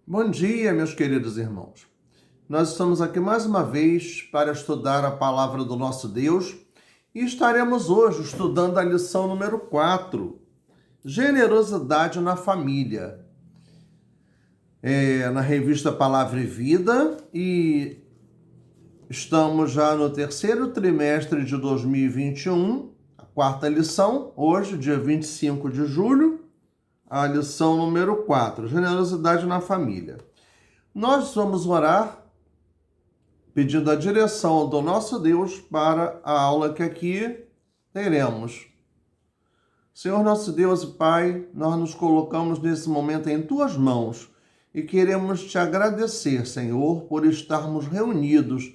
Bom dia, meus queridos irmãos. Nós estamos aqui mais uma vez para estudar a palavra do nosso Deus e estaremos hoje estudando a lição número 4, Generosidade na Família. Na revista Palavra e Vida, e estamos já no terceiro trimestre de 2021, a quarta lição, hoje, dia 25 de julho, a lição número 4, Generosidade na Família. Nós vamos orar pedindo a direção do nosso Deus para a aula que aqui teremos. Senhor nosso Deus e Pai, nós nos colocamos nesse momento em Tuas mãos e queremos Te agradecer, Senhor, por estarmos reunidos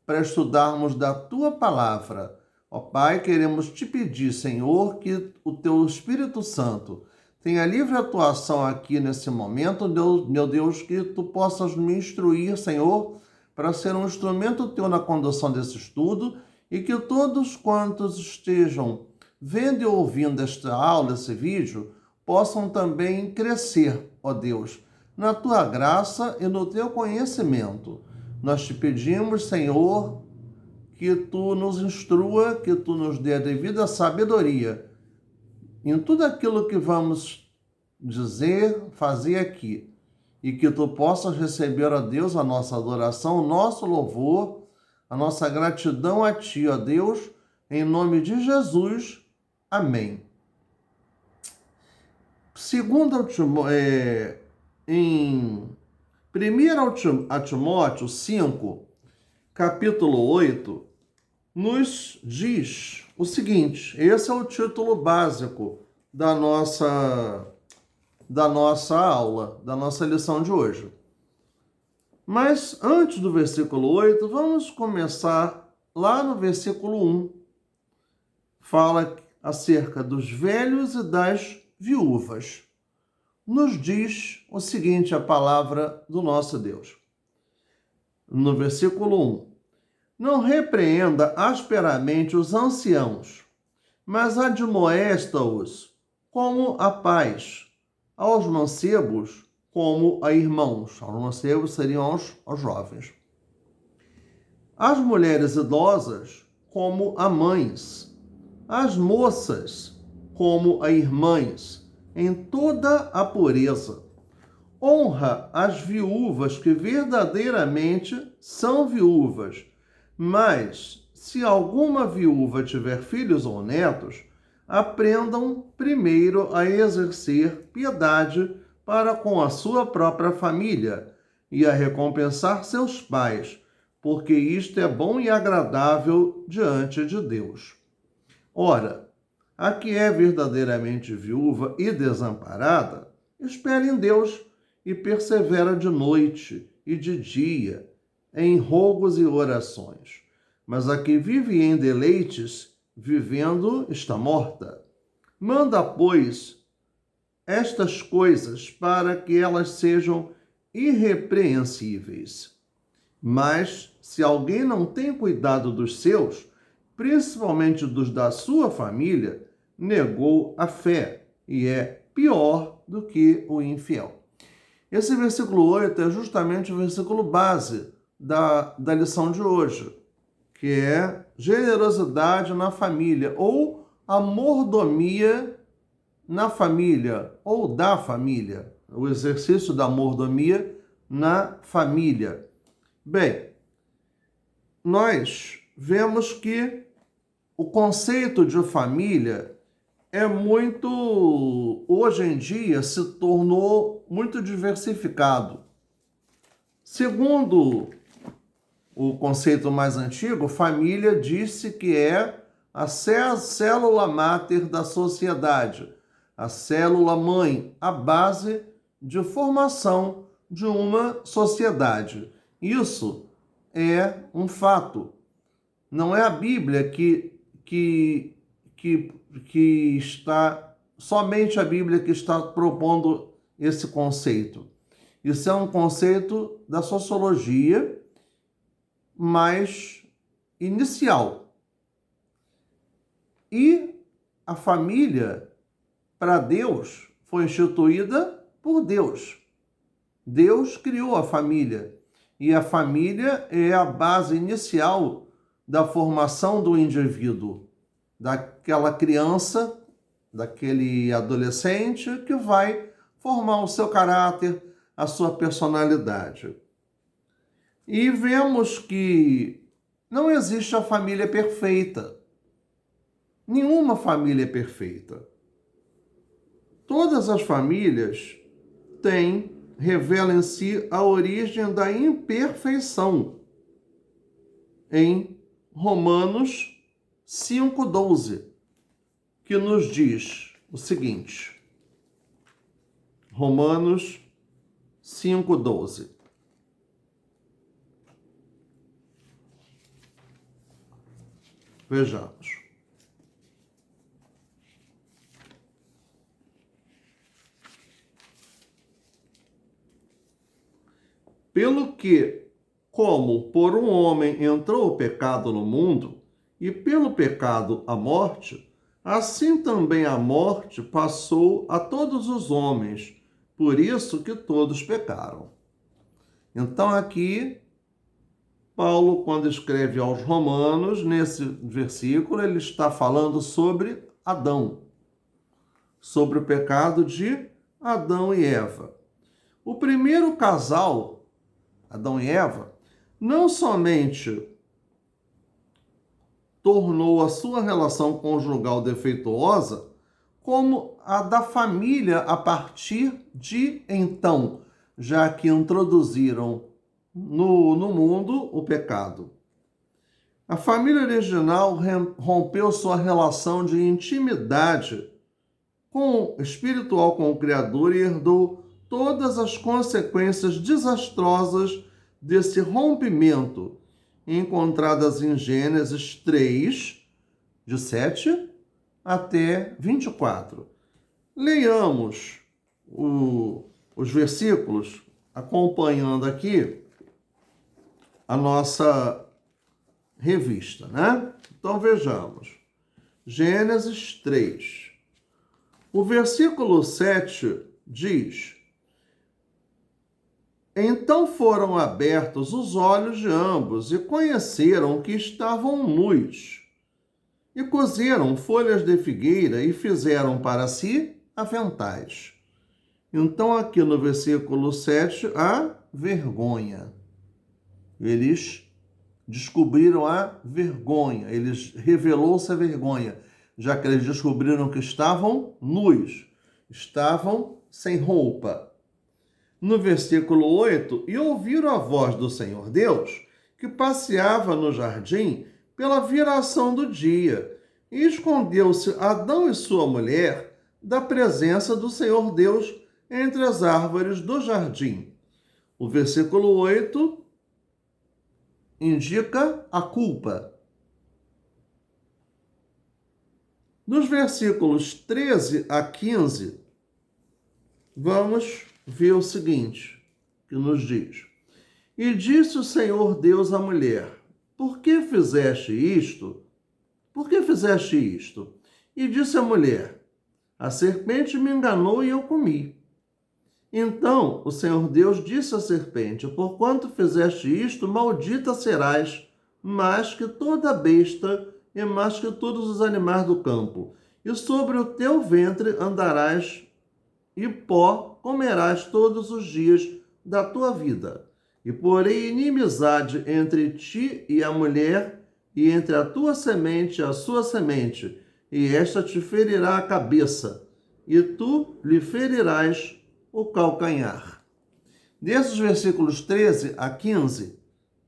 para estudarmos da Tua Palavra. Ó Pai, queremos Te pedir, Senhor, que o Teu Espírito Santo tenha livre atuação aqui nesse momento, meu Deus, que Tu possas me instruir, Senhor, para ser um instrumento Teu na condução desse estudo e que todos quantos estejam vendo e ouvindo esta aula, esse vídeo, possam também crescer, ó Deus, na Tua graça e no Teu conhecimento. Nós Te pedimos, Senhor, que Tu nos instrua, que Tu nos dê a devida sabedoria em tudo aquilo que vamos dizer, fazer aqui, e que Tu possas receber, ó Deus, a nossa adoração, o nosso louvor, a nossa gratidão a Ti, ó Deus, em nome de Jesus. Amém. Em 1 Timóteo 5, capítulo 8, nos diz o seguinte, esse é o título básico da nossa aula, da nossa lição de hoje. Mas antes do versículo 8, vamos começar lá no versículo 1. Fala acerca dos velhos e das viúvas. Nos diz o seguinte, a palavra do nosso Deus. No versículo 1. Não repreenda asperamente os anciãos, mas admoesta-os como a pais, aos mancebos como a irmãos. Aos mancebos seriam aos jovens. As mulheres idosas como a mães, as moças como a irmãs, em toda a pureza. Honra as viúvas que verdadeiramente são viúvas, mas se alguma viúva tiver filhos ou netos, aprendam primeiro a exercer piedade para com a sua própria família e a recompensar seus pais, porque isto é bom e agradável diante de Deus. Ora, a que é verdadeiramente viúva e desamparada, espera em Deus e persevera de noite e de dia, em rogos e orações. Mas a que vive em deleites, vivendo, está morta. Manda, pois, estas coisas para que elas sejam irrepreensíveis. Mas, se alguém não tem cuidado dos seus, principalmente dos da sua família, negou a fé e é pior do que o infiel. Esse versículo 8 é justamente o versículo base da lição de hoje, que é generosidade na família, ou a mordomia na família, ou da família, o exercício da mordomia na família. Bem, nós vemos que o conceito de família hoje em dia, se tornou muito diversificado. Segundo o conceito mais antigo, família disse que é a célula máter da sociedade, a célula mãe, a base de formação de uma sociedade. Isso é um fato. Não é a Bíblia que está, somente a Bíblia que está propondo esse conceito. Isso é um conceito da sociologia mais inicial. E a família, para Deus, foi instituída por Deus. Deus criou a família. E a família é a base inicial da formação do indivíduo, daquela criança, daquele adolescente que vai formar o seu caráter, a sua personalidade. E vemos que não existe a família perfeita. Nenhuma família é perfeita. Todas as famílias revelam em si a origem da imperfeição. Em Romanos 5,12, que nos diz o seguinte. Romanos 5,12. Vejamos. Pelo que, como por um homem entrou o pecado no mundo, e pelo pecado a morte, assim também a morte passou a todos os homens, por isso que todos pecaram. Então aqui, Paulo, quando escreve aos Romanos, nesse versículo, ele está falando sobre Adão, sobre o pecado de Adão e Eva. O primeiro casal, Adão e Eva, não somente tornou a sua relação conjugal defeituosa, como a da família a partir de então, já que introduziram no mundo o pecado. A família original rompeu sua relação de intimidade espiritual com o Criador e herdou todas as consequências desastrosas desse rompimento, encontradas em Gênesis 3, de 7 até 24. Leiamos os versículos acompanhando aqui a nossa revista, né? Então vejamos. Gênesis 3. O versículo 7 diz: Então foram abertos os olhos de ambos e conheceram que estavam nus. E cozeram folhas de figueira e fizeram para si aventais. Então aqui no versículo 7, a vergonha. Eles descobriram a vergonha, revelou-se a vergonha, já que eles descobriram que estavam nus, estavam sem roupa. No versículo 8, e ouviram a voz do Senhor Deus, que passeava no jardim pela viração do dia, e escondeu-se Adão e sua mulher da presença do Senhor Deus entre as árvores do jardim. O versículo 8 indica a culpa. Nos versículos 13 a 15, vamos ver o seguinte, que nos diz: E disse o Senhor Deus à mulher: Por que fizeste isto? Por que fizeste isto? E disse a mulher: A serpente me enganou e eu comi. Então o Senhor Deus disse à serpente: Porquanto fizeste isto, maldita serás, mais que toda besta e mais que todos os animais do campo. E sobre o teu ventre andarás, e pó comerás todos os dias da tua vida. E porei inimizade entre ti e a mulher, e entre a tua semente e a sua semente, e esta te ferirá a cabeça, e tu lhe ferirás o calcanhar. Desses versículos 13 a 15,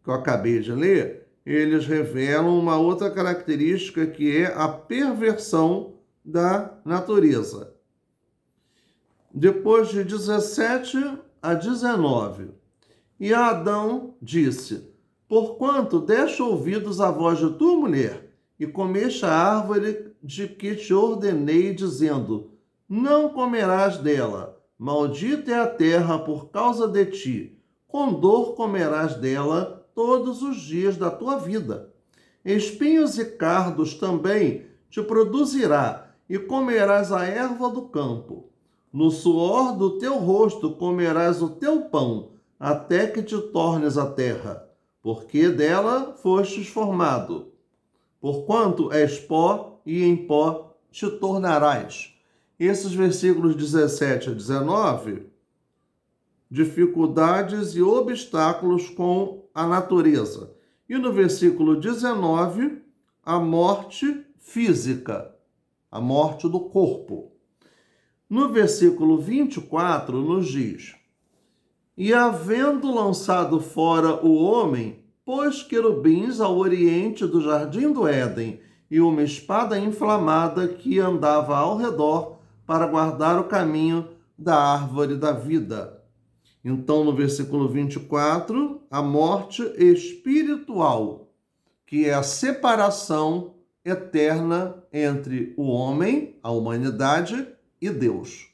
que eu acabei de ler, eles revelam uma outra característica, que é a perversão da natureza. Depois de 17 a 19, e Adão disse: Porquanto deste ouvidos à voz de tua mulher, e comeste a árvore de que te ordenei, dizendo: Não comerás dela, maldita é a terra por causa de ti, com dor comerás dela todos os dias da tua vida. Espinhos e cardos também te produzirá, e comerás a erva do campo. No suor do teu rosto comerás o teu pão, até que te tornes a terra, porque dela fostes formado. Porquanto és pó, e em pó te tornarás. Esses versículos 17 a 19, dificuldades e obstáculos com a natureza. E no versículo 19, a morte física, a morte do corpo. No versículo 24, nos diz: E havendo lançado fora o homem, pôs querubins ao oriente do jardim do Éden, e uma espada inflamada que andava ao redor para guardar o caminho da árvore da vida. Então, no versículo 24, a morte espiritual, que é a separação eterna entre o homem, a humanidade, e Deus.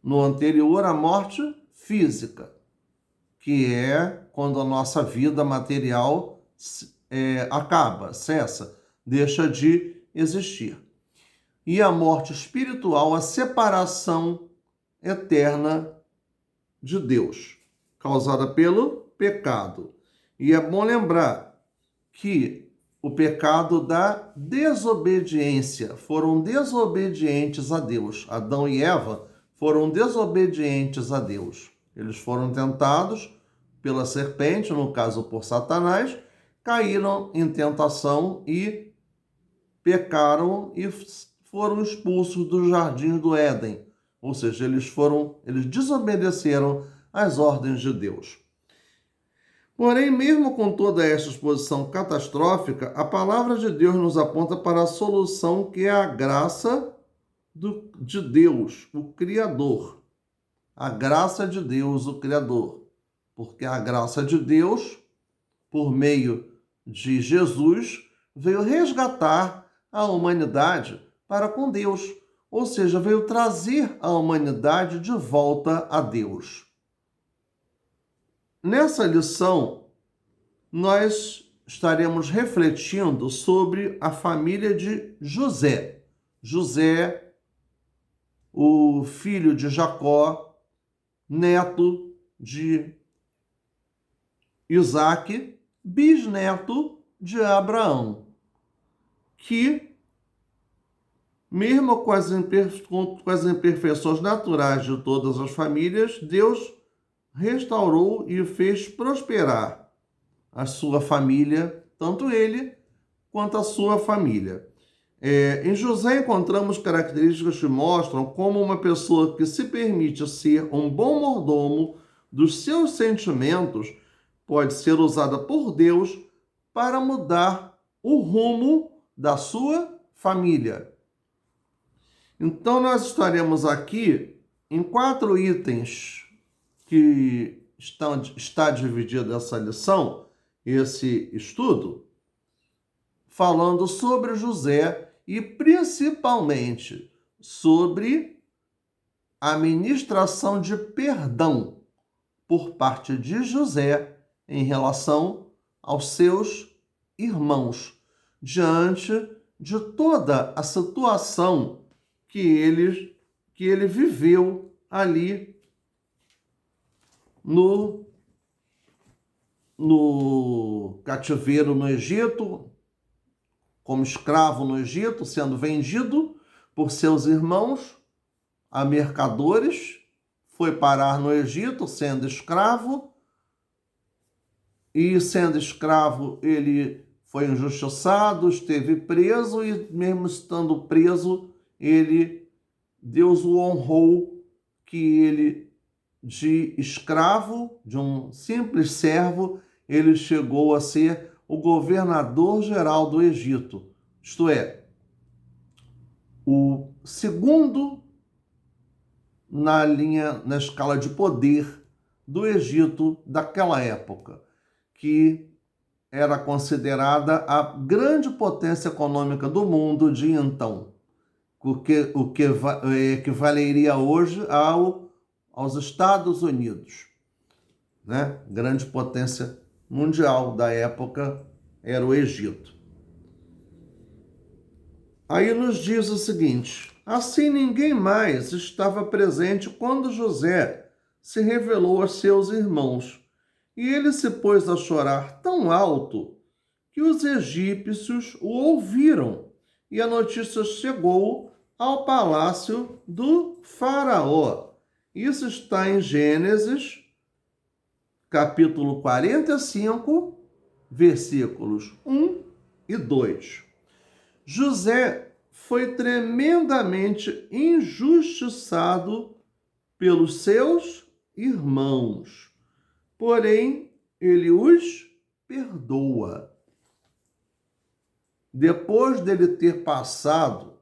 No anterior, a morte física, que é quando a nossa vida material acaba, cessa, deixa de existir. E a morte espiritual, a separação eterna de Deus, causada pelo pecado. E é bom lembrar que o pecado da desobediência, foram desobedientes a Deus. Adão e Eva foram desobedientes a Deus. Eles foram tentados pela serpente, no caso por Satanás, caíram em tentação e pecaram e foram expulsos do jardim do Éden. Ou seja, eles desobedeceram às ordens de Deus. Porém, mesmo com toda esta exposição catastrófica, a palavra de Deus nos aponta para a solução, que é a graça de Deus, o Criador. A graça de Deus, o Criador. Porque a graça de Deus, por meio de Jesus, veio resgatar a humanidade para com Deus. Ou seja, veio trazer a humanidade de volta a Deus. Nessa lição, nós estaremos refletindo sobre a família de José. José, o filho de Jacó, neto de Isaac, bisneto de Abraão, que, mesmo com as imperfeições naturais de todas as famílias, Deus restaurou e fez prosperar a sua família, tanto ele quanto a sua família. Em José encontramos características que mostram como uma pessoa que se permite ser um bom mordomo dos seus sentimentos pode ser usada por Deus para mudar o rumo da sua família. Então, nós estaremos aqui em 4 itens que está dividida essa lição, esse estudo, falando sobre José e principalmente sobre a ministração de perdão por parte de José em relação aos seus irmãos, diante de toda a situação que ele viveu ali no cativeiro no Egito, como escravo no Egito, sendo vendido por seus irmãos a mercadores, foi parar no Egito sendo escravo, e sendo escravo ele foi injustiçado, esteve preso, e mesmo estando preso, Deus o honrou, que ele, de escravo, de um simples servo, ele chegou a ser o governador-geral do Egito, isto é, o segundo na escala de poder do Egito daquela época, que era considerada a grande potência econômica do mundo de então, o que equivaleria hoje aos Estados Unidos, né? Grande potência mundial da época era o Egito. Aí nos diz o seguinte: Assim, ninguém mais estava presente quando José se revelou a seus irmãos. E ele se pôs a chorar tão alto que os egípcios o ouviram. E a notícia chegou ao palácio do Faraó. Isso está em Gênesis, capítulo 45, versículos 1 e 2. José foi tremendamente injustiçado pelos seus irmãos, porém ele os perdoa. Depois dele ter passado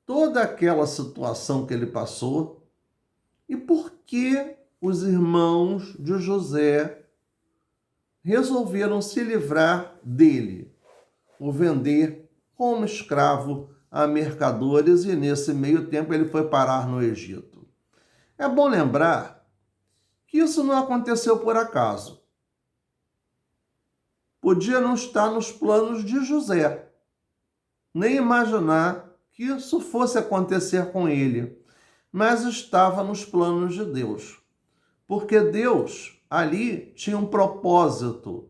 toda aquela situação que ele passou, e por que os irmãos de José resolveram se livrar dele, o vender como escravo a mercadores, e nesse meio tempo ele foi parar no Egito. É bom lembrar que isso não aconteceu por acaso. Podia não estar nos planos de José, nem imaginar que isso fosse acontecer com ele, mas estava nos planos de Deus, porque Deus ali tinha um propósito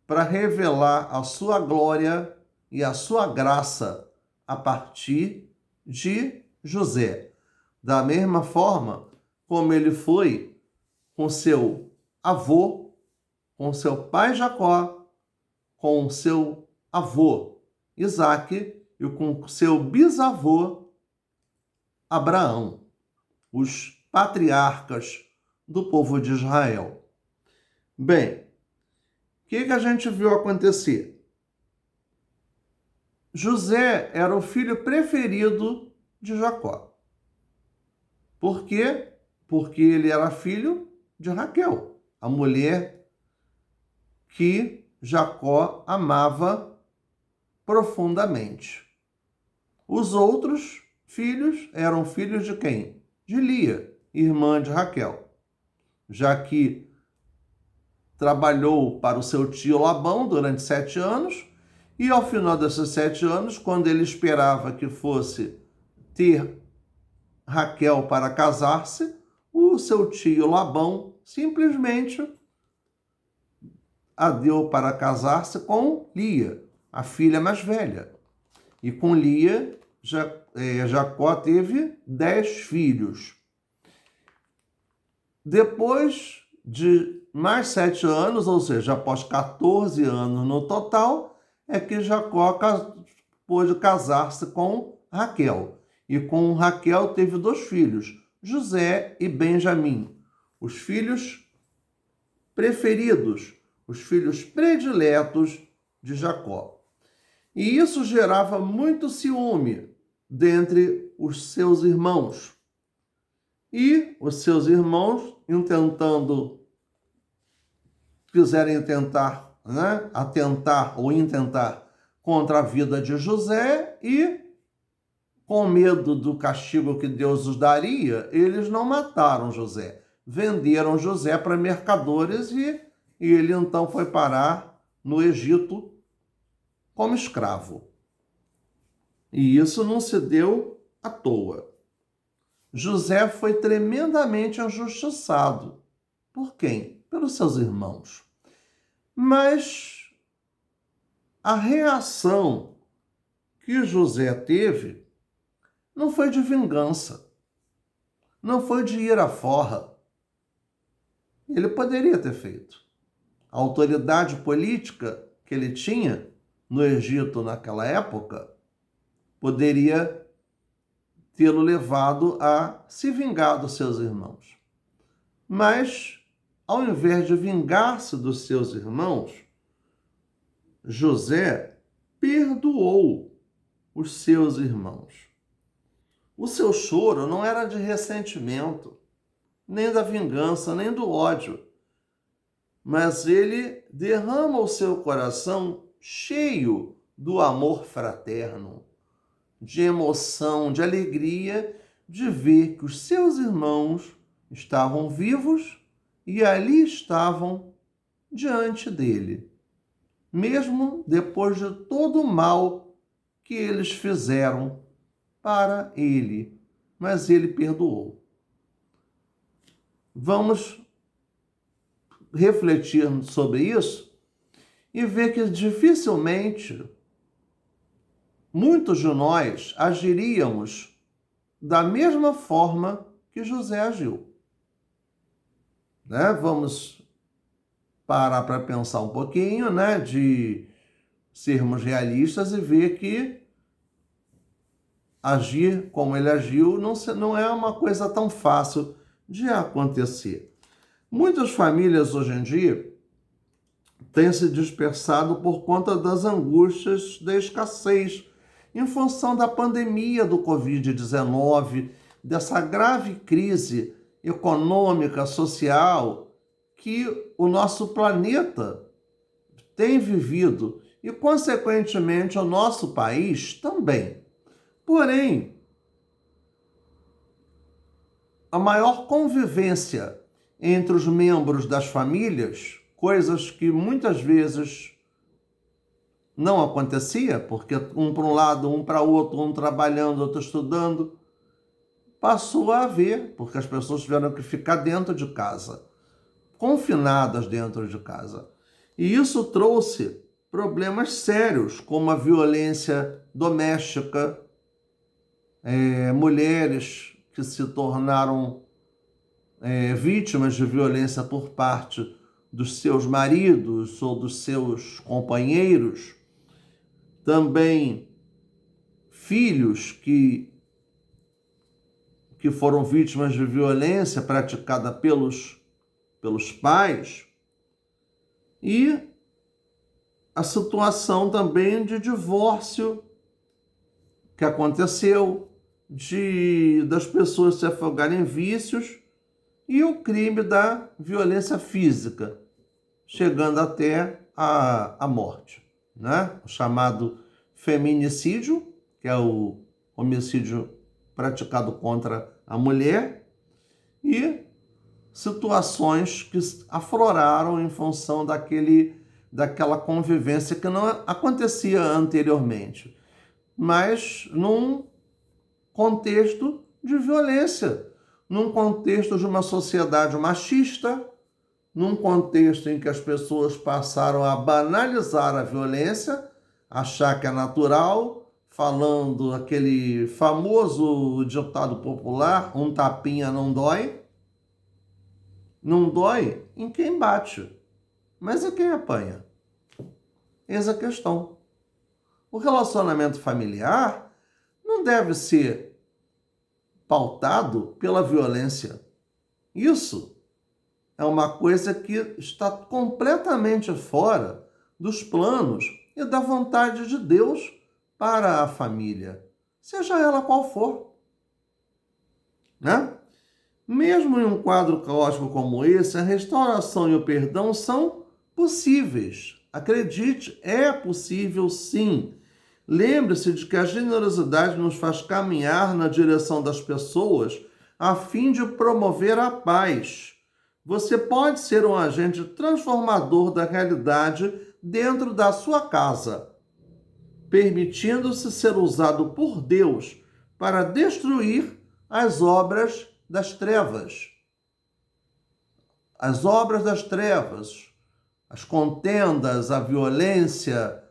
para revelar a sua glória e a sua graça a partir de José. Da mesma forma como ele foi com seu avô, com seu pai Jacó, com seu avô Isaque e com seu bisavô Abraão, os patriarcas do povo de Israel. Bem, o que a gente viu acontecer? José era o filho preferido de Jacó. Por quê? Porque ele era filho de Raquel, a mulher que Jacó amava profundamente. Os outros filhos eram filhos de quem? De Lia, irmã de Raquel, já que trabalhou para o seu tio Labão durante 7 anos, e ao final desses 7 anos, quando ele esperava que fosse ter Raquel para casar-se, o seu tio Labão simplesmente a deu para casar-se com Lia, a filha mais velha. E com Lia, Jacó teve 10 filhos. Depois de mais 7 anos, ou seja, após 14 anos no total, é que Jacó pôde casar-se com Raquel. E com Raquel teve 2 filhos, José e Benjamim, os filhos preferidos, os filhos prediletos de Jacó. E isso gerava muito ciúme dentre os seus irmãos. E os seus irmãos, quiserem tentar, atentar ou intentar contra a vida de José, e com medo do castigo que Deus os daria, eles não mataram José. Venderam José para mercadores e ele então foi parar no Egito como escravo. E isso não se deu à toa. José foi tremendamente injustiçado. Por quem? Pelos seus irmãos. Mas a reação que José teve não foi de vingança, não foi de ira forra. Ele poderia ter feito. A autoridade política que ele tinha no Egito naquela época poderia tê-lo levado a se vingar dos seus irmãos. Mas, ao invés de vingar-se dos seus irmãos, José perdoou os seus irmãos. O seu choro não era de ressentimento, nem da vingança, nem do ódio, mas ele derrama o seu coração cheio do amor fraterno, de emoção, de alegria, de ver que os seus irmãos estavam vivos e ali estavam diante dele, mesmo depois de todo o mal que eles fizeram para ele, mas ele perdoou. Vamos refletir sobre isso e ver que dificilmente muitos de nós agiríamos da mesma forma que José agiu. Né? Vamos parar para pensar um pouquinho, né? De sermos realistas e ver que agir como ele agiu não é uma coisa tão fácil de acontecer. Muitas famílias hoje em dia têm se dispersado por conta das angústias da escassez, em função da pandemia do Covid-19, dessa grave crise econômica, social que o nosso planeta tem vivido e, consequentemente, o nosso país também. Porém, a maior convivência entre os membros das famílias, coisas que muitas vezes não acontecia, porque um para um lado, um para o outro, um trabalhando, outro estudando, passou a haver, porque as pessoas tiveram que ficar dentro de casa, confinadas dentro de casa. E isso trouxe problemas sérios, como a violência doméstica, mulheres que se tornaram vítimas de violência por parte dos seus maridos ou dos seus companheiros, também filhos que foram vítimas de violência praticada pelos pais, e a situação também de divórcio que aconteceu, das pessoas se afogarem em vícios, e o crime da violência física, chegando até a morte, né? O chamado feminicídio, que é o homicídio praticado contra a mulher, e situações que afloraram em função daquela convivência que não acontecia anteriormente, mas num contexto de violência, num contexto de uma sociedade machista, num contexto em que as pessoas passaram a banalizar a violência, achar que é natural, falando aquele famoso ditado popular, um tapinha não dói. Não dói em quem bate, mas em quem apanha. Eis a questão. O relacionamento familiar não deve ser pautado pela violência. Isso é uma coisa que está completamente fora dos planos e da vontade de Deus para a família, seja ela qual for, né? Mesmo em um quadro caótico como esse, a restauração e o perdão são possíveis. Acredite, é possível sim. Lembre-se de que a generosidade nos faz caminhar na direção das pessoas a fim de promover a paz. Você pode ser um agente transformador da realidade dentro da sua casa, permitindo-se ser usado por Deus para destruir as obras das trevas. As obras das trevas, as contendas, a violência,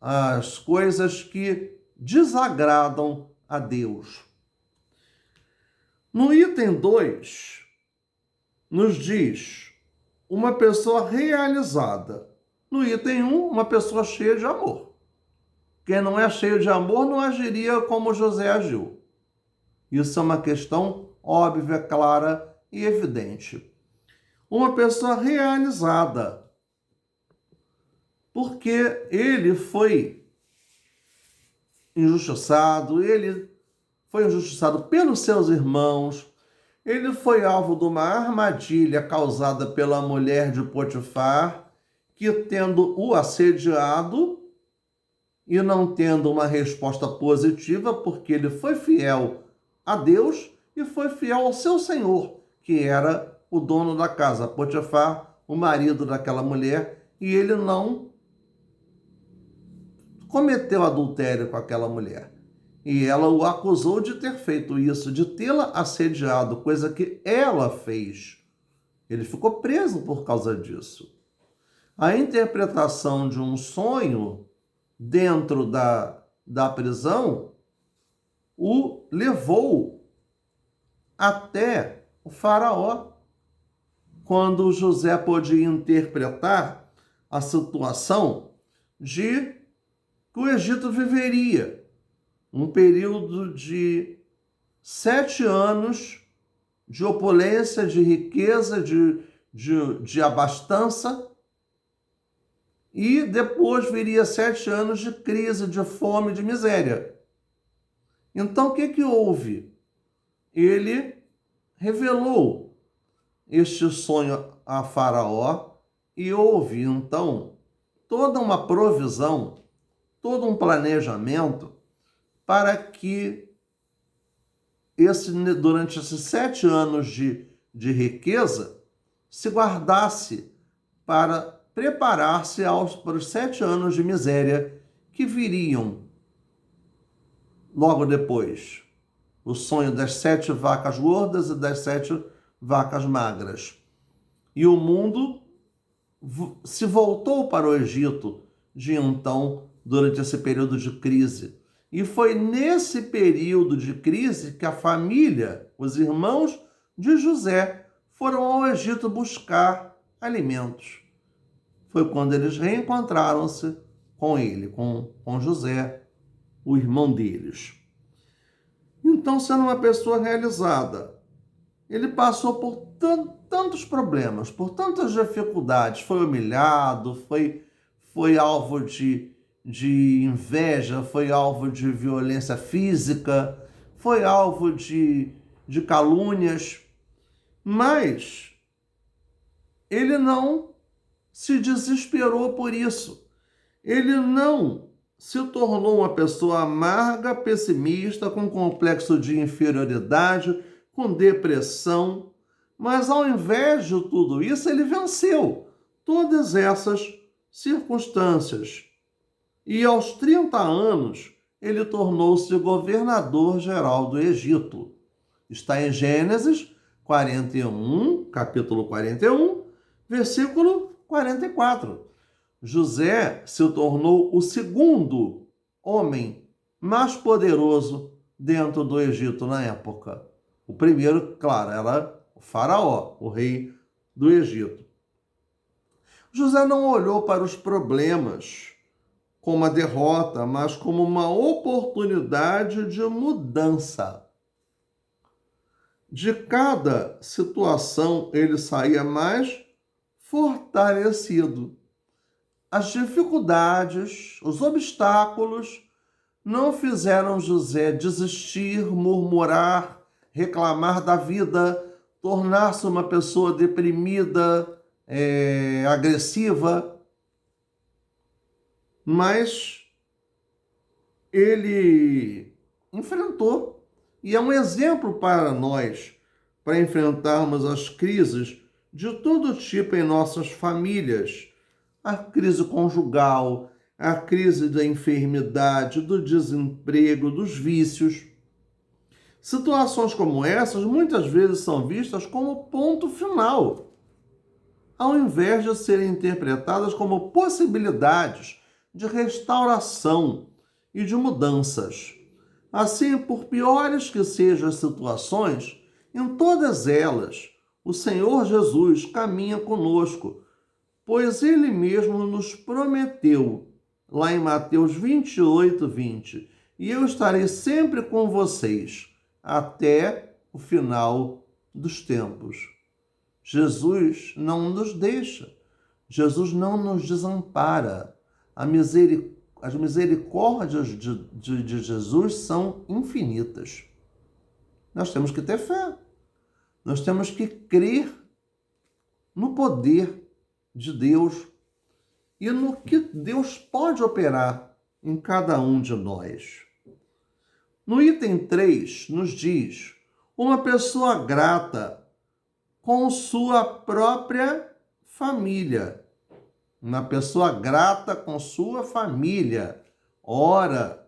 as coisas que desagradam a Deus. No item 2, nos diz uma pessoa realizada. No item 1, uma pessoa cheia de amor. Quem não é cheio de amor não agiria como José agiu. Isso é uma questão óbvia, clara e evidente. Uma pessoa realizada, porque ele foi injustiçado, pelos seus irmãos, ele foi alvo de uma armadilha causada pela mulher de Potifar, que, tendo o assediado e não tendo uma resposta positiva, porque ele foi fiel a Deus e foi fiel ao seu senhor, que era o dono da casa, Potifar, o marido daquela mulher, e ele não cometeu adultério com aquela mulher. E ela o acusou de ter feito isso, de tê-la assediado, coisa que ela fez. Ele ficou preso por causa disso. A interpretação de um sonho dentro da prisão o levou até o faraó, quando José pôde interpretar a situação de que o Egito viveria um período de 7 anos de opulência, de riqueza, de abastança, e depois viria 7 anos de crise, de fome, de miséria. Então, o que houve? Ele revelou este sonho a Faraó e houve, então, toda uma provisão, todo um planejamento para que durante esses 7 anos de riqueza se guardasse para preparar-se para os 7 anos de miséria que viriam logo depois. O sonho das 7 vacas gordas e das 7 vacas magras. E o mundo se voltou para o Egito de então, durante esse período de crise. E foi nesse período de crise que a família, os irmãos de José, foram ao Egito buscar alimentos. Foi quando eles reencontraram-se com ele, com José, o irmão deles. Então, sendo uma pessoa realizada, ele passou por tantos problemas, por tantas dificuldades, foi humilhado, foi alvo de inveja, foi alvo de violência física, foi alvo de calúnias, mas ele não se desesperou por isso. Ele não se tornou uma pessoa amarga, pessimista, com complexo de inferioridade, com depressão, mas ao invés de tudo isso, ele venceu todas essas circunstâncias. E aos 30 anos, ele tornou-se governador-geral do Egito. Está em Gênesis 41, capítulo 41, versículo 44. José se tornou o segundo homem mais poderoso dentro do Egito na época. O primeiro, claro, era o faraó, o rei do Egito. José não olhou para os problemas como uma derrota, mas como uma oportunidade de mudança. De cada situação ele saía mais fortalecido. As dificuldades, os obstáculos não fizeram José desistir, murmurar, reclamar da vida, tornar-se uma pessoa deprimida, agressiva. Mas ele enfrentou. E é um exemplo para nós, para enfrentarmos as crises de todo tipo em nossas famílias. A crise conjugal, a crise da enfermidade, do desemprego, dos vícios. Situações como essas muitas vezes são vistas como ponto final, ao invés de serem interpretadas como possibilidades de restauração e de mudanças. Assim, por piores que sejam as situações, em todas elas, o Senhor Jesus caminha conosco, pois Ele mesmo nos prometeu, lá em Mateus 28, 20, e eu estarei sempre com vocês, até o final dos tempos. Jesus não nos deixa, Jesus não nos desampara. As misericórdias de Jesus são infinitas. Nós temos que ter fé, nós temos que crer no poder de Deus e no que Deus pode operar em cada um de nós. No item 3, nos diz: uma pessoa grata com sua própria família. Uma pessoa grata com sua família. Ora,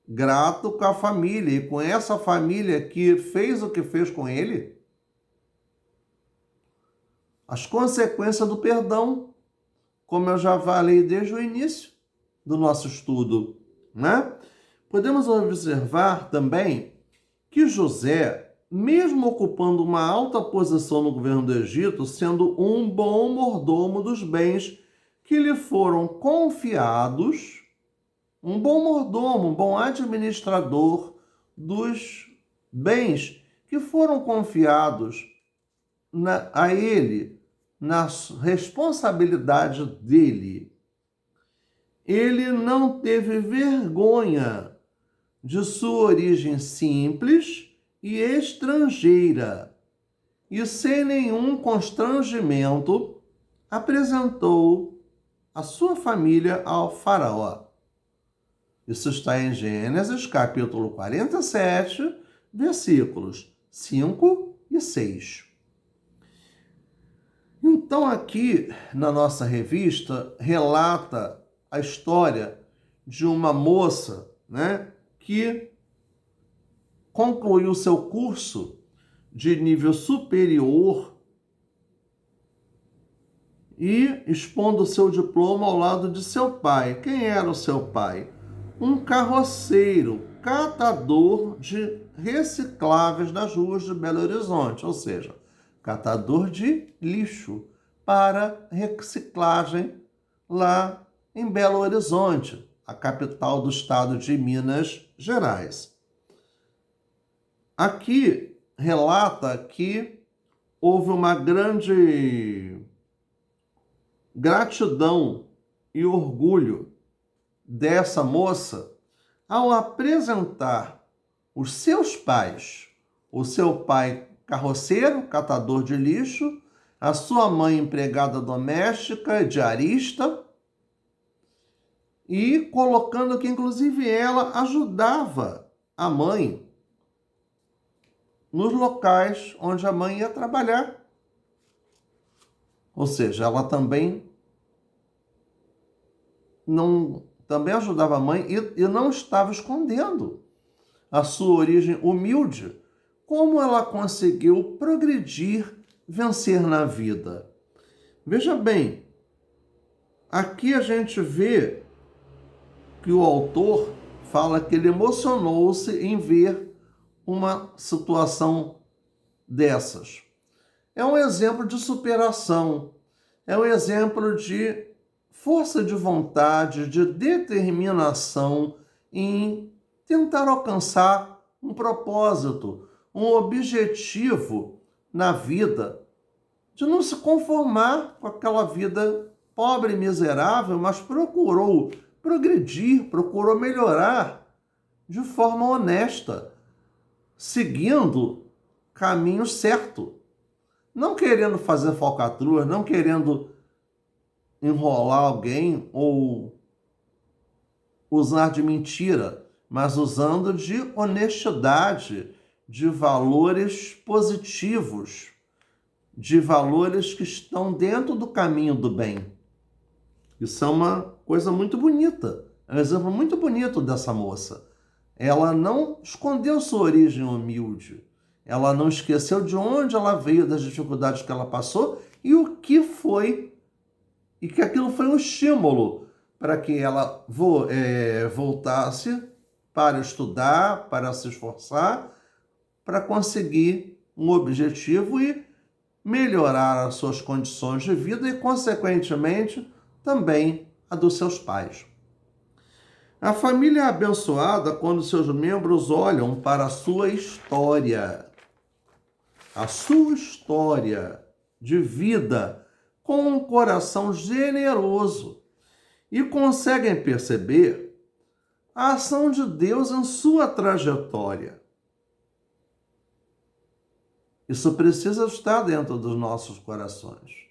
grato com a família e com essa família que fez o que fez com ele, as consequências do perdão, como eu já falei desde o início do nosso estudo, né? Podemos observar também que José, mesmo ocupando uma alta posição no governo do Egito, sendo um bom mordomo dos bens que lhe foram confiados, um bom mordomo, um bom administrador dos bens que foram confiados a ele, na responsabilidade dele. Ele não teve vergonha de sua origem simples e estrangeira, e sem nenhum constrangimento apresentou a sua família ao faraó. Isso está em Gênesis, capítulo 47, versículos 5 e 6. Então, aqui na nossa revista, relata a história de uma moça, né, que concluiu seu curso de nível superior e expondo seu diploma ao lado de seu pai. Quem era o seu pai? Um carroceiro, catador de recicláveis nas ruas de Belo Horizonte, ou seja, catador de lixo para reciclagem lá em Belo Horizonte, a capital do estado de Minas Gerais. Aqui relata que houve uma grande gratidão e orgulho dessa moça ao apresentar os seus pais, o seu pai carroceiro, catador de lixo, a sua mãe empregada doméstica, diarista, e colocando que inclusive ela ajudava a mãe nos locais onde a mãe ia trabalhar. Ou seja, ela também ajudava a mãe e não estava escondendo a sua origem humilde. Como ela conseguiu progredir, vencer na vida? Veja bem, aqui a gente vê que o autor fala que ele emocionou-se em ver uma situação dessas. É um exemplo de superação, é um exemplo de força de vontade, de determinação em tentar alcançar um propósito, um objetivo na vida, de não se conformar com aquela vida pobre e miserável, mas procurou progredir, procurou melhorar de forma honesta, seguindo caminho certo, não querendo fazer falcatrua, não querendo enrolar alguém ou usar de mentira, mas usando de honestidade, de valores positivos, de valores que estão dentro do caminho do bem. Isso é uma coisa muito bonita, é um exemplo muito bonito dessa moça. Ela não escondeu sua origem humilde, ela não esqueceu de onde ela veio, das dificuldades que ela passou e o que foi, e que aquilo foi um estímulo para que ela voltasse para estudar, para se esforçar, para conseguir um objetivo e melhorar as suas condições de vida e, consequentemente, também a dos seus pais. A família é abençoada quando seus membros olham para a sua história de vida com um coração generoso e conseguem perceber a ação de Deus em sua trajetória. Isso precisa estar dentro dos nossos corações.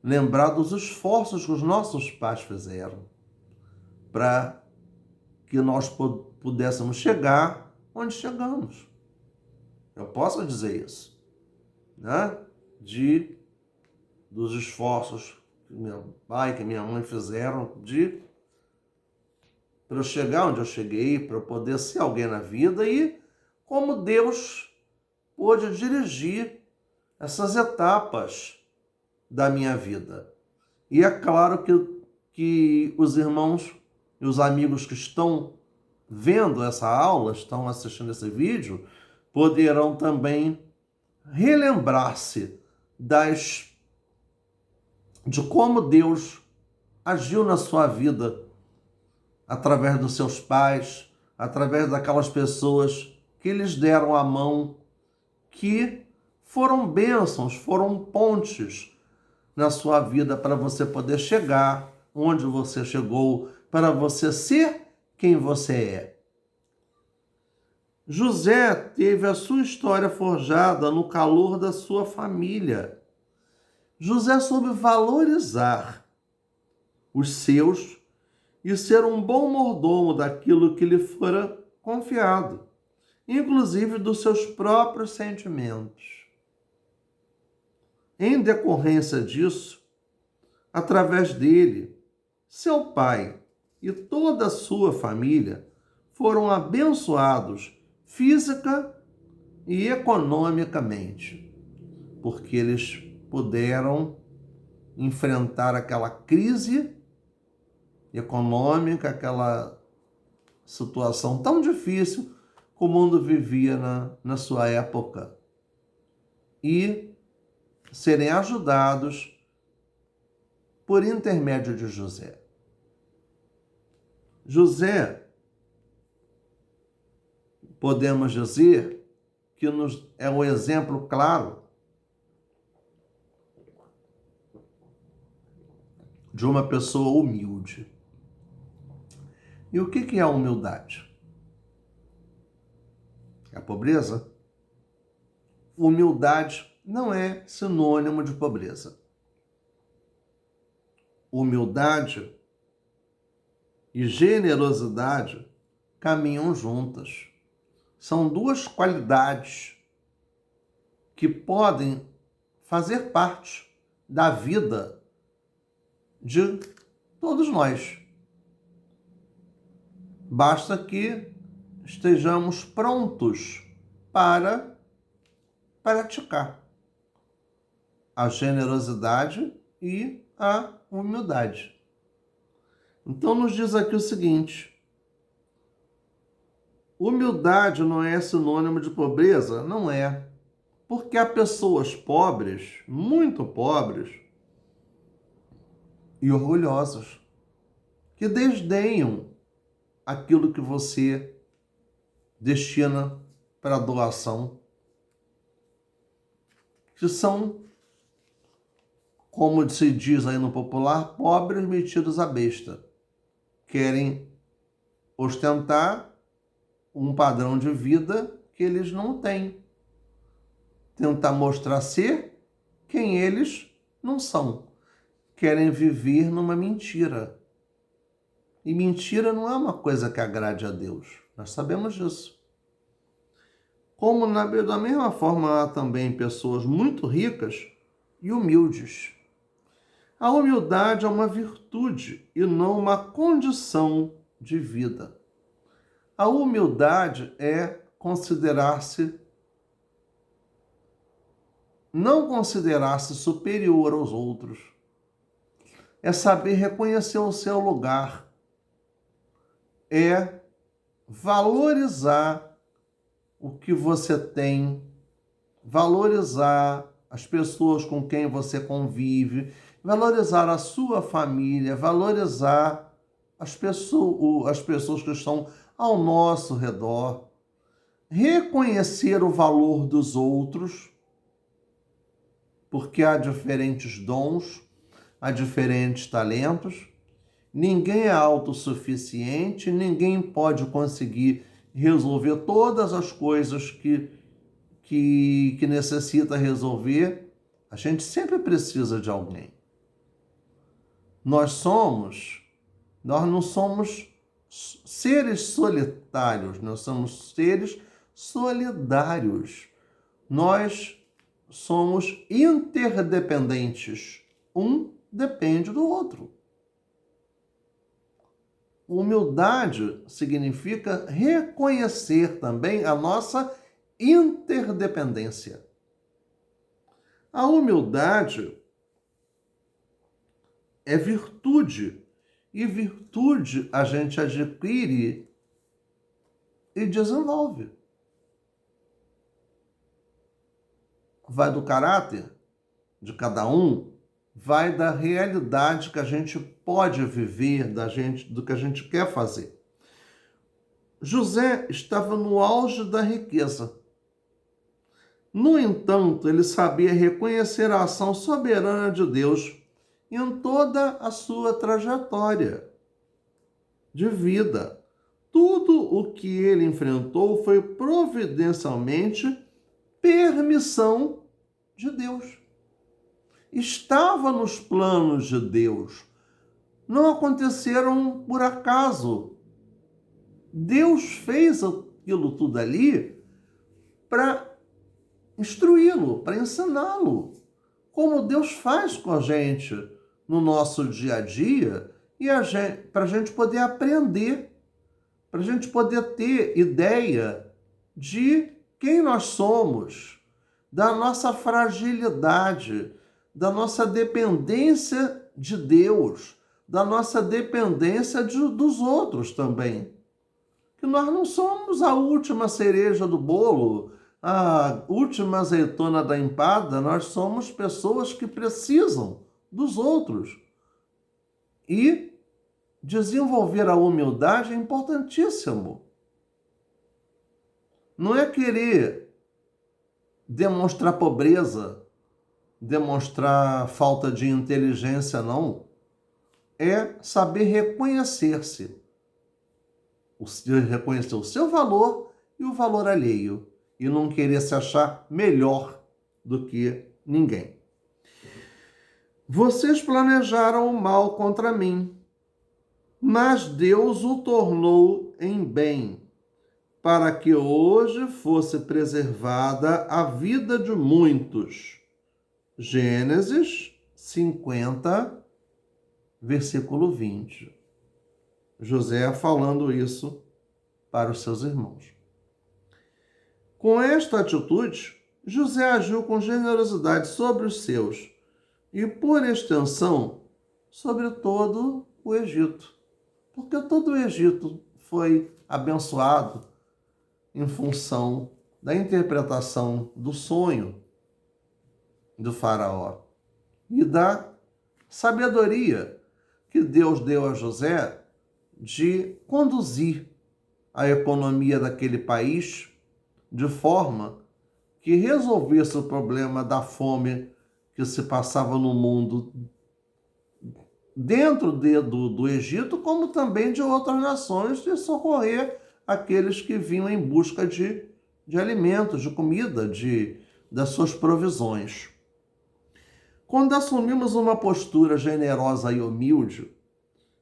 Lembrar dos esforços que os nossos pais fizeram para que nós pudéssemos chegar onde chegamos. Eu posso dizer isso, né? Dos esforços que meu pai, que minha mãe fizeram para eu chegar onde eu cheguei, para eu poder ser alguém na vida e como Deus pôde dirigir essas etapas da minha vida. E é claro que os irmãos e os amigos que estão vendo essa aula, estão assistindo esse vídeo, poderão também relembrar-se de como Deus agiu na sua vida através dos seus pais, através daquelas pessoas que lhes deram a mão, que foram bênçãos, foram pontes na sua vida para você poder chegar onde você chegou, para você ser quem você é. José teve a sua história forjada no calor da sua família. José soube valorizar os seus e ser um bom mordomo daquilo que lhe fora confiado, inclusive dos seus próprios sentimentos. Em decorrência disso, através dele, seu pai e toda a sua família foram abençoados física e economicamente, porque eles puderam enfrentar aquela crise econômica, aquela situação tão difícil que o mundo vivia na sua época, e serem ajudados por intermédio de José. José, podemos dizer que é um exemplo claro de uma pessoa humilde. E o que é a humildade? É a pobreza? Humildade não é sinônimo de pobreza. Humildade e generosidade caminham juntas. São duas qualidades que podem fazer parte da vida de todos nós. Basta que estejamos prontos para praticar a generosidade e a humildade. Então nos diz aqui o seguinte: humildade não é sinônimo de pobreza? Não é. Porque há pessoas pobres, muito pobres e orgulhosas, que desdenham aquilo que você destina para doação, que são, como se diz aí no popular, pobres metidos à besta. Querem ostentar um padrão de vida que eles não têm. Tentar mostrar ser quem eles não são. Querem viver numa mentira. E mentira não é uma coisa que agrade a Deus. Nós sabemos disso. Como da mesma forma há também pessoas muito ricas e humildes. A humildade é uma virtude e não uma condição de vida. A humildade é não considerar-se superior aos outros. É saber reconhecer o seu lugar. É valorizar o que você tem, valorizar as pessoas com quem você convive, valorizar a sua família, valorizar as pessoas que estão ao nosso redor, reconhecer o valor dos outros, porque há diferentes dons, há diferentes talentos, ninguém é autossuficiente, ninguém pode conseguir resolver todas as coisas que necessita resolver. A gente sempre precisa de alguém. Nós não somos seres solitários, nós somos seres solidários. Nós somos interdependentes. Um depende do outro. humildade significa reconhecer também a nossa interdependência. A humildade é virtude, e virtude a gente adquire e desenvolve. Vai do caráter de cada um, vai da realidade que a gente pode viver, do que a gente quer fazer. José estava no auge da riqueza. No entanto, ele sabia reconhecer a ação soberana de Deus em toda a sua trajetória de vida. Tudo o que ele enfrentou foi providencialmente permissão de Deus. Estava nos planos de Deus. Não aconteceram por acaso. Deus fez aquilo tudo ali para instruí-lo, para ensiná-lo. Como Deus faz com a gente no nosso dia a dia, e para a gente poder aprender, para a gente poder ter ideia de quem nós somos, da nossa fragilidade, da nossa dependência de Deus, da nossa dependência dos outros também. Que nós não somos a última cereja do bolo, a última azeitona da empada, nós somos pessoas que precisam dos outros. E desenvolver a humildade é importantíssimo. Não é querer demonstrar pobreza, demonstrar falta de inteligência, não. É saber reconhecer-se. Reconhecer o seu valor e o valor alheio. E não querer se achar melhor do que ninguém. Vocês planejaram o mal contra mim, mas Deus o tornou em bem, para que hoje fosse preservada a vida de muitos. Gênesis 50, versículo 20. José falando isso para os seus irmãos. Com esta atitude, José agiu com generosidade sobre os seus e, por extensão, sobre todo o Egito. Porque todo o Egito foi abençoado em função da interpretação do sonho do faraó e da sabedoria que Deus deu a José de conduzir a economia daquele país de forma que resolvesse o problema da fome que se passava no mundo dentro do Egito, como também de outras nações, de socorrer aqueles que vinham em busca de alimentos, de comida, das suas provisões. Quando assumimos uma postura generosa e humilde,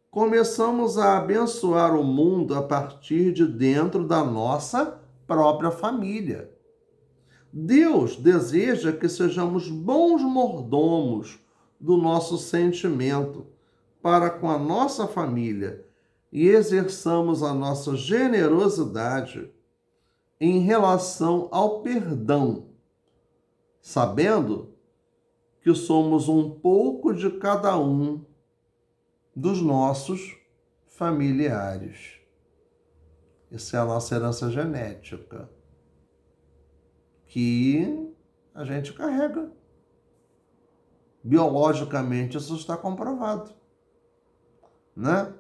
começamos a abençoar o mundo a partir de dentro da nossa própria família. Deus deseja que sejamos bons mordomos do nosso sentimento para com a nossa família e exerçamos a nossa generosidade em relação ao perdão, sabendo que somos um pouco de cada um dos nossos familiares. Essa é a nossa herança genética, que a gente carrega. Biologicamente isso está comprovado, né?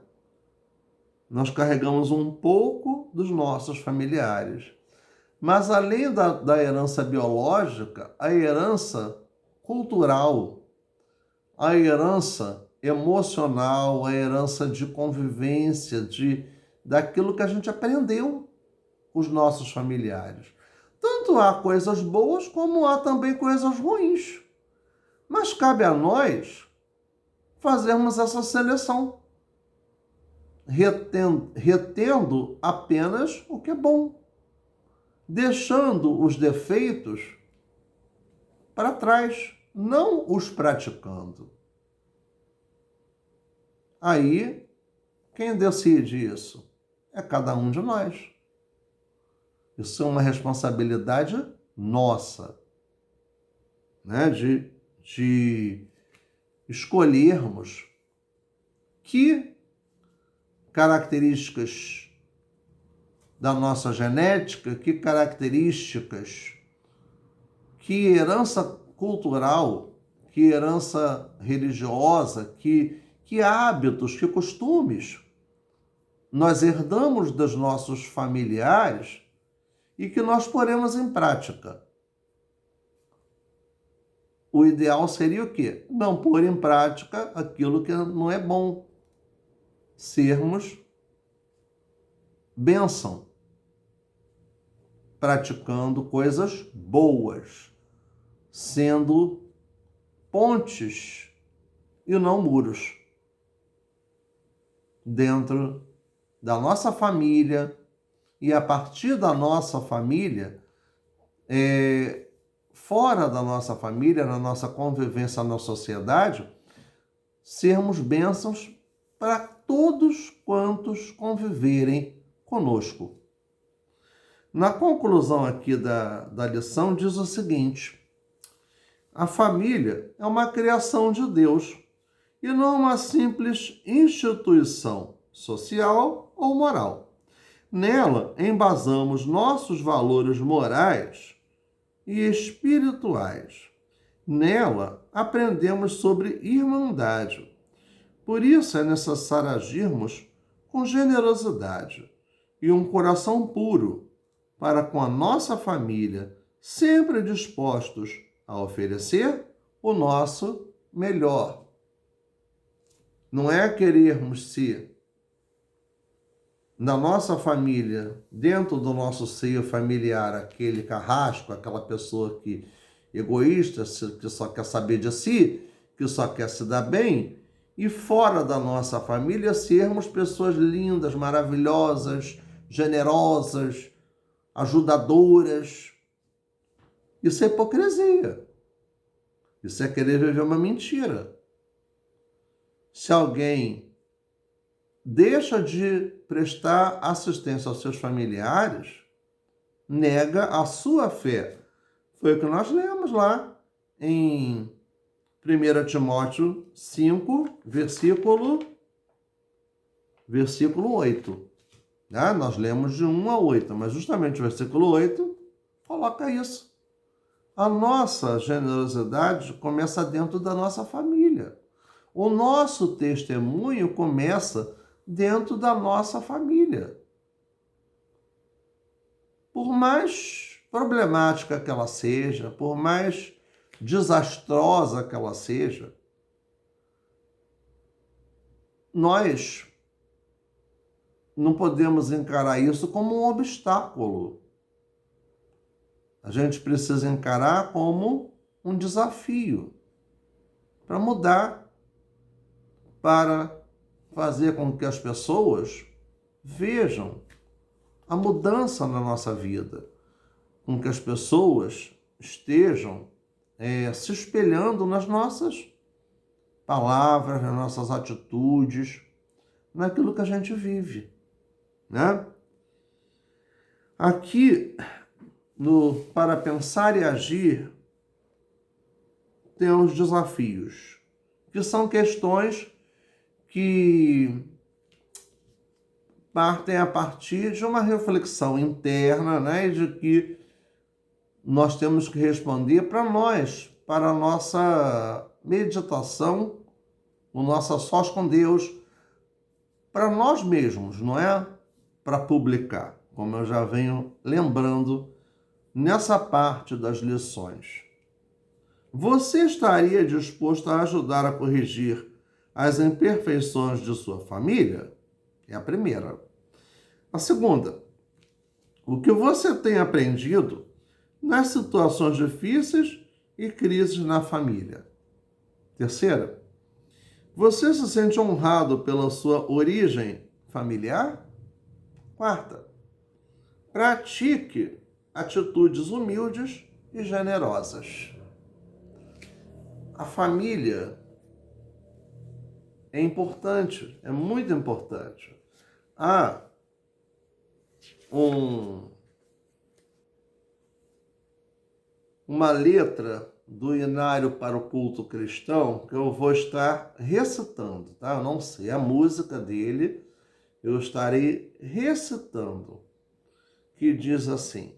Nós carregamos um pouco dos nossos familiares. Mas além da herança biológica, a herança cultural, a herança emocional, a herança de convivência, daquilo que a gente aprendeu com os nossos familiares. Tanto há coisas boas como há também coisas ruins. Mas cabe a nós fazermos essa seleção, retendo apenas o que é bom, deixando os defeitos para trás, não os praticando. Aí Quem decide isso? É cada um de nós. Isso é uma responsabilidade nossa, né? De escolhermos que características da nossa genética, que características, que herança cultural, que herança religiosa, que hábitos, que costumes nós herdamos dos nossos familiares e que nós poremos em prática. O ideal seria o quê? Não pôr em prática aquilo que não é bom. Sermos bênção, praticando coisas boas, sendo pontes e não muros dentro da nossa família e a partir da nossa família, fora da nossa família, na nossa convivência na sociedade, sermos bênçãos para todos quantos conviverem conosco. Na conclusão aqui da lição diz o seguinte: a família é uma criação de Deus e não uma simples instituição social ou moral. Nela embasamos nossos valores morais e espirituais. Nela aprendemos sobre irmandade. Por isso é necessário agirmos com generosidade e um coração puro para com a nossa família, sempre dispostos a oferecer o nosso melhor. Não é querermos ser na nossa família, dentro do nosso seio familiar, aquele carrasco, aquela pessoa que egoísta, que só quer saber de si, que só quer se dar bem, e fora da nossa família sermos pessoas lindas, maravilhosas, generosas, ajudadoras. Isso é hipocrisia. Isso é querer viver uma mentira. Se alguém deixa de prestar assistência aos seus familiares, nega a sua fé. Foi o que nós lemos lá em 1 Timóteo 5, versículo 8. Né? Nós lemos de 1 a 8, mas justamente o versículo 8 coloca isso. A nossa generosidade começa dentro da nossa família. O nosso testemunho começa dentro da nossa família. Por mais problemática que ela seja, por mais desastrosa que ela seja, nós não podemos encarar isso como um obstáculo. A gente precisa encarar como um desafio para mudar, para fazer com que as pessoas vejam a mudança na nossa vida, com que as pessoas estejam se espelhando nas nossas palavras, nas nossas atitudes, naquilo que a gente vive, né? Aqui, no Para Pensar e Agir, tem os desafios, que são questões que partem a partir de uma reflexão interna, né, e de que nós temos que responder para nós, para a nossa meditação, o nosso a sós com Deus, para nós mesmos, não é para publicar, como eu já venho lembrando nessa parte das lições. Você estaria disposto a ajudar a corrigir as imperfeições de sua família? É a primeira. A segunda, o que você tem aprendido nas situações difíceis e crises na família? Terceira, você se sente honrado pela sua origem familiar? Quarta, pratique atitudes humildes e generosas. A família é importante, é muito importante. Há uma letra do Inário para o Culto Cristão que eu vou estar recitando, tá? Eu não sei a música dele, eu estarei recitando, que diz assim,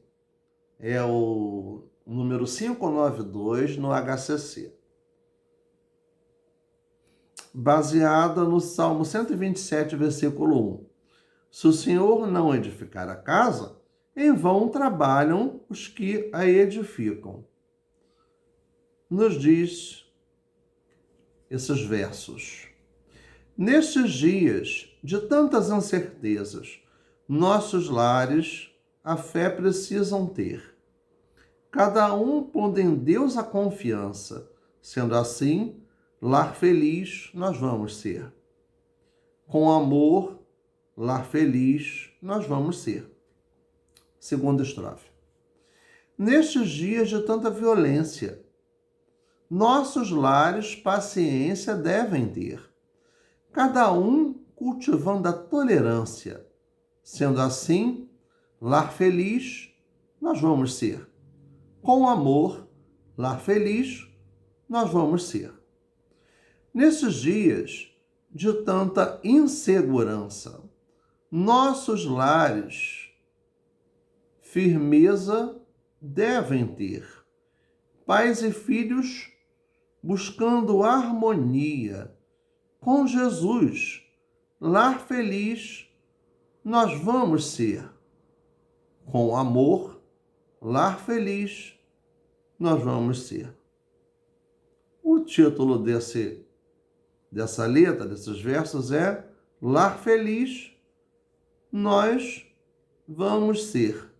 é o número 592 no HCC, baseada no Salmo 127, versículo 1. Se o Senhor não edificar a casa, em vão trabalham os que a edificam. Nos diz esses versos. Nestes dias de tantas incertezas, nossos lares a fé precisam ter. Cada um pondo em Deus a confiança. Sendo assim, lar feliz nós vamos ser. Com amor, lar feliz nós vamos ser. Segunda estrofe. Nestes dias de tanta violência, nossos lares paciência devem ter, cada um cultivando a tolerância. Sendo assim, lar feliz nós vamos ser. Com amor, lar feliz nós vamos ser. Nesses dias de tanta insegurança, nossos lares firmeza devem ter. Pais e filhos buscando harmonia. Com Jesus, lar feliz nós vamos ser. Com amor, lar feliz nós vamos ser. O título dessa letra, desses versos é Lar Feliz nós vamos ser.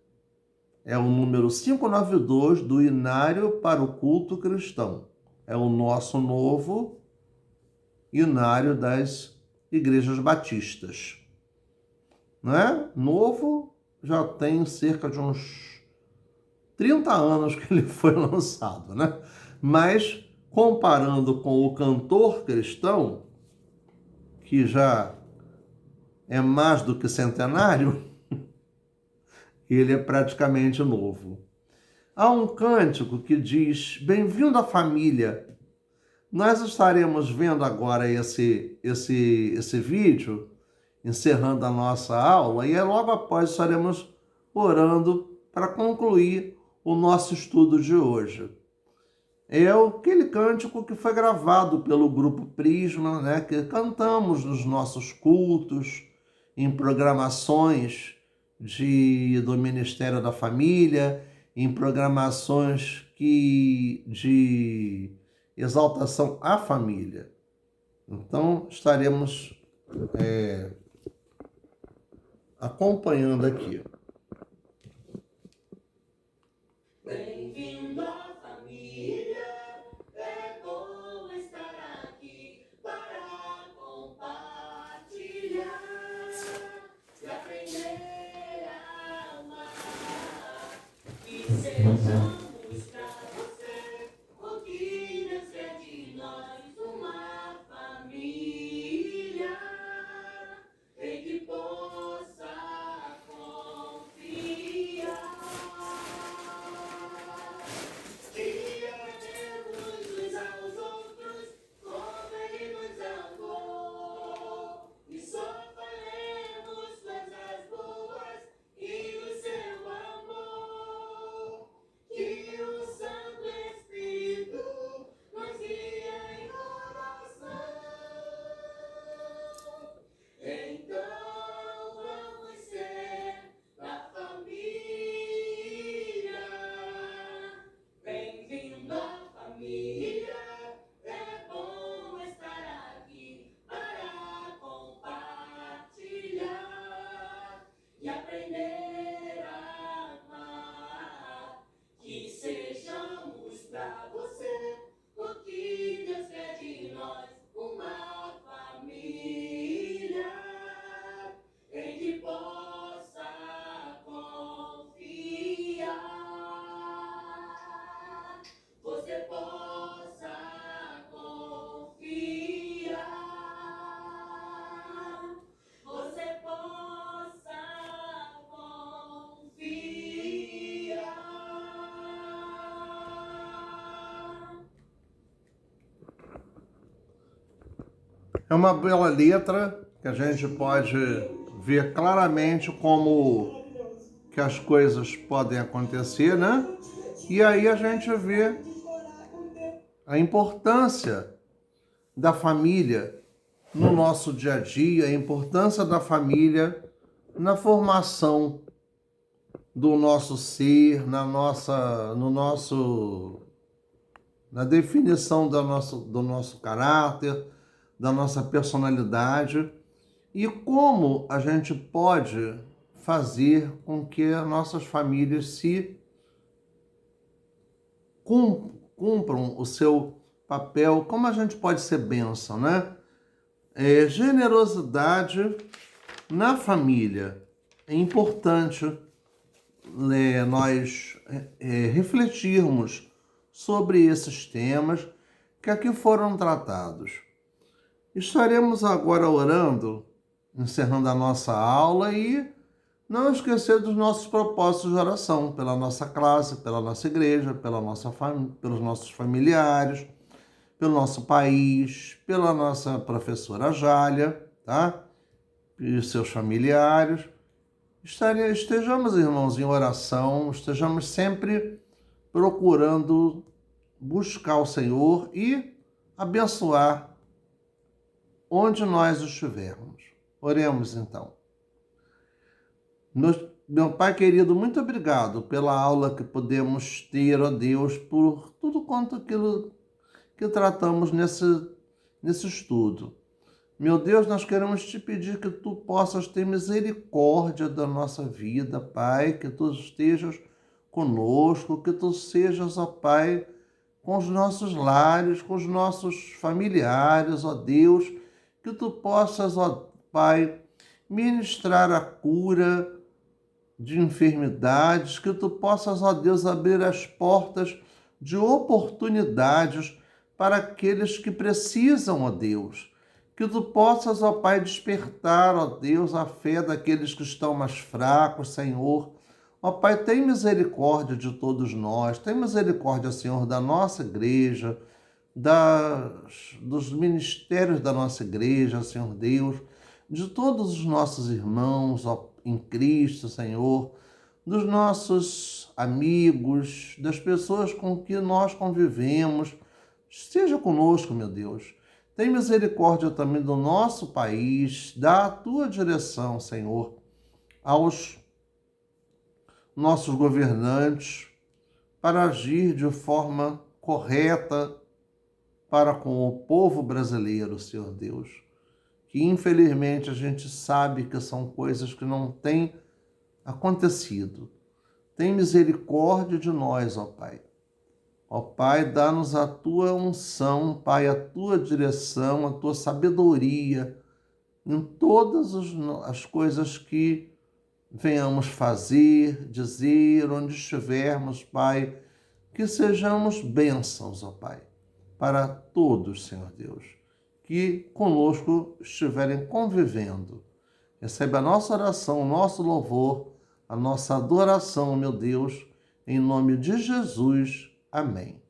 É o número 592 do Inário para o Culto Cristão. É o nosso novo Inário das Igrejas Batistas. Não é? Novo, já tem cerca de uns 30 anos que ele foi lançado, né? Mas, comparando com o Cantor Cristão, que já é mais do que centenário, ele é praticamente novo. Há um cântico que diz, bem-vindo à família. Nós estaremos vendo agora esse vídeo, encerrando a nossa aula, e logo após estaremos orando para concluir o nosso estudo de hoje. É aquele cântico que foi gravado pelo Grupo Prisma, né, que cantamos nos nossos cultos, em programações do Ministério da Família, em programações de exaltação à família. Então, estaremos acompanhando aqui. Bem-vindo à família, é bom estar aqui para compartilhar e aprender a amar. Que sejamos para você o que Deus quer de nós, uma família em que possa confiar. Que amemos uns aos outros como Ele nos amou. E só falemos coisas boas e do seu amor. Que o Santo Espírito nos guia em oração. Então vamos ser da família. Bem-vindo à família, é bom estar aqui para compartilhar e aprender a amar. Que sejamos para você o que Deus quer de nós, uma família em que possa confiar. Você possa confiar. É uma bela letra que a gente pode ver claramente como que as coisas podem acontecer, né? E aí a gente vê a importância da família no nosso dia a dia, a importância da família na formação do nosso ser, na definição do nosso caráter, da nossa personalidade e como a gente pode fazer com que as nossas famílias se cumpram o seu papel, como a gente pode ser bênção, né? Generosidade na família. É importante nós refletirmos sobre esses temas que aqui foram tratados. Estaremos agora orando, encerrando a nossa aula e não esquecer dos nossos propósitos de oração pela nossa classe, pela nossa igreja, pelos nossos familiares, pelo nosso país, pela nossa professora Jália, tá? E seus familiares. Estejamos, irmãos, em oração, estejamos sempre procurando buscar o Senhor e abençoar onde nós estivermos. Oremos, então. Meu Pai querido, muito obrigado pela aula que podemos ter, ó Deus, por tudo quanto aquilo que tratamos nesse estudo. Meu Deus, nós queremos te pedir que tu possas ter misericórdia da nossa vida, Pai, que tu estejas conosco, que tu sejas, ó Pai, com os nossos lares, com os nossos familiares, ó Deus, que tu possas, ó Pai, ministrar a cura de enfermidades, que tu possas, ó Deus, abrir as portas de oportunidades para aqueles que precisam, ó Deus. Que tu possas, ó Pai, despertar, ó Deus, a fé daqueles que estão mais fracos, Senhor. Ó Pai, tem misericórdia de todos nós, tem misericórdia, Senhor, da nossa igreja, dos ministérios da nossa igreja, Senhor Deus, de todos os nossos irmãos, ó, em Cristo, Senhor, dos nossos amigos, das pessoas com que nós convivemos. Esteja conosco, meu Deus. Tem misericórdia também do nosso país, dá a tua direção, Senhor, aos nossos governantes para agir de forma correta para com o povo brasileiro, Senhor Deus. Que infelizmente a gente sabe que são coisas que não têm acontecido. Tem misericórdia de nós, ó Pai. Ó Pai, dá-nos a tua unção, Pai, a tua direção, a tua sabedoria em todas as coisas que venhamos fazer, dizer, onde estivermos, Pai, que sejamos bênçãos, ó Pai, para todos, Senhor Deus, que conosco estiverem convivendo. Recebe a nossa oração, o nosso louvor, a nossa adoração, meu Deus, em nome de Jesus. Amém.